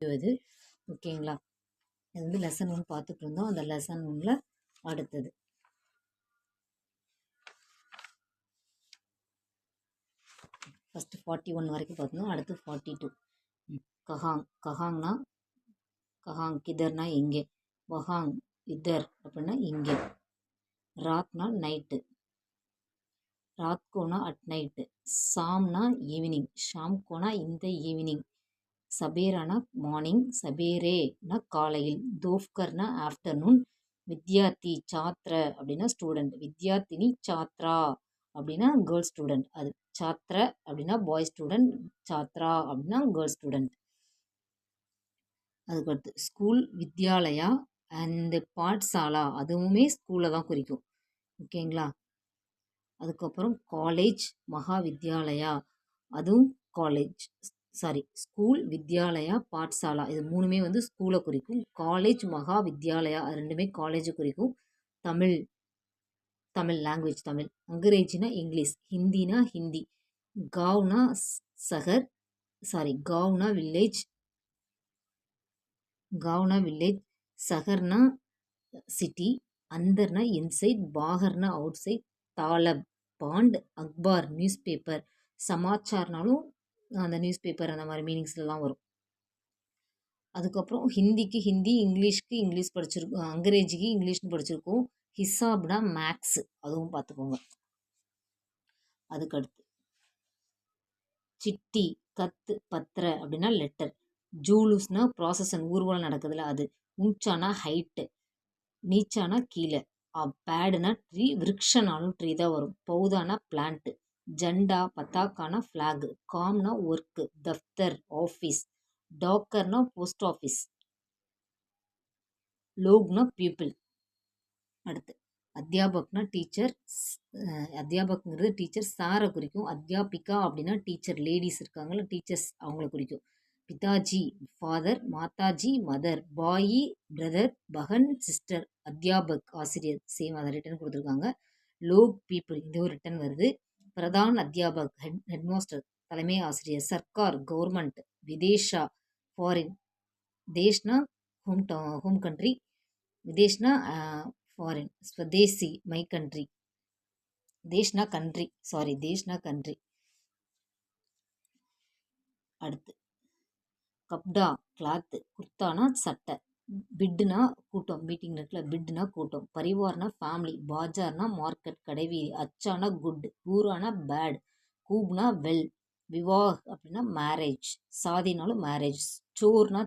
இது ஓகேங்களா. இது வந்து லெசன் 1 பார்த்துட்டு இருந்தோம். அந்த லெசன் 1ல் அடுத்தது ஃபஸ்ட்டு 41 வரைக்கும் பார்த்தோம். அடுத்து 42. கஹாங். கஹாங்னா கஹாங், கிதர்னா இங்கே. வஹாங் இதர் அப்படின்னா இங்கே. ராத்னா நைட்டு, ராத் கோனா அட் நைட்டு. சாம்னா ஈவினிங், ஷாம் கோனா இந்த ஈவினிங். சபேரானா மார்னிங், சபேரேனா காலையில். தோஃப்கர்னா ஆஃப்டர்நூன். வித்யார்த்தி சாத்ர அப்படின்னா ஸ்டூடெண்ட். வித்யார்த்தினி சாத்ரா அப்படின்னா கேர்ள் ஸ்டூடெண்ட். அது சாத்ர அப்படின்னா பாய் ஸ்டூடெண்ட், சாத்ரா அப்படின்னா கேர்ள் ஸ்டூடெண்ட். அதுக்கடுத்து ஸ்கூல் வித்யாலயா அண்டு பாட்சாலா, அதுவுமே ஸ்கூலில் தான் குறிக்கும். ஓகேங்களா. அதுக்கப்புறம் காலேஜ் மகா வித்யாலயா, அதுவும் காலேஜ். ஸ்கூல் வித்யாலயா பாட்சாலா, இது 3மே வந்து ஸ்கூலை குறிக்கும். காலேஜ் மகா வித்யாலயா, அது 2மே காலேஜை குறிக்கும். தமிழ், தமிழ் லாங்குவேஜ் தமிழ். அங்கிரேஜினா இங்கிலீஷ். ஹிந்தினா ஹிந்தி. காவ்னா சஹர், காவ்னா வில்லேஜ். காவ்னா வில்லேஜ். சஹர்னா சிட்டி. அந்தர்னா இன்சைட். பாகர்னா அவுட் சைட். தாலப் பாண்ட். அக்பார் நியூஸ் பேப்பர். சமாச்சார்னாலும் அந்த நியூஸ் பேப்பர் அந்த மாதிரி மீனிங்ஸ்லாம் வரும். அதுக்கப்புறம் ஹிந்திக்கு ஹிந்தி, இங்கிலீஷ்க்கு இங்கிலீஷ் படிச்சிருக்கோம், அங்கிரேஜிக்கு இங்கிலீஷ்னு படிச்சிருக்கோம். ஹிசாப்னா மேக்ஸ், அதுவும் பார்த்துக்கோங்க. அதுக்கடுத்து சிட்டி, கத்து, பத்திர அப்படின்னா லெட்டர். ஜூலுஸ்னா ப்ராசஸன், ஊர்வலம் நடக்குதுல அது. உஞ்சானா ஹைட்டு, நீச்சானா கீழே. பேடுனா ட்ரீ, விருக்ஷனாலும் ட்ரீ தான் வரும். பௌதானா பிளான்ட்டு. ஜண்டா பத்தாக்கானா ஃப்ளாக். காம்னா ஒர்க்கு, தஃப்தர் ஆஃபீஸ். டாக்கர்னா போஸ்ட் ஆஃபீஸ். லோக்னா பீப்புள். அடுத்து அத்தியாபக்னா டீச்சர். அத்தியாபக்ங்கிறது டீச்சர், சாரை குறிக்கும். அத்தியாபிகா அப்படின்னா டீச்சர், லேடிஸ் இருக்காங்கல்ல டீச்சர்ஸ், அவங்கள குறிக்கும். பிதாஜி ஃபாதர், மாதாஜி மதர். பாயி பிரதர், பகன் சிஸ்டர். அத்தியாபக் ஆசிரியர், சேம் அதை ரிட்டன் கொடுத்துருக்காங்க. லோக் பீப்புள், இது ஒரு ரிட்டன் வருது. பிரதான் அத்தியாபக் ஹெட்மாஸ்டர், தலைமை ஆசிரியர். சர்க்கார் கவர்மெண்ட். விதேஷா ஃபாரின். தேஷ்னா ஹோம் கண்ட்ரி. விதேஷ்னா ஃபாரின். ஸ்வதேசி மை கண்ட்ரி. தேஷ்னா கண்ட்ரி, தேஷ்னா கண்ட்ரி. அடுத்து கப்டா கிளாத்து. குர்தானா சட்டை. பிட்டுனா கூட்டம், மீட்டிங் இருக்குல்ல, பிட்டுனா கூட்டம். பரிவார்னா ஃபேமிலி. பாஜார்னா மார்க்கெட், கடைவீதி. அச்சானா குட், பூரானா பேட். கூப்னா வெல். விவாஹ் அப்படின்னா மேரேஜ், சாதினாலும் மேரேஜ். சோர்னா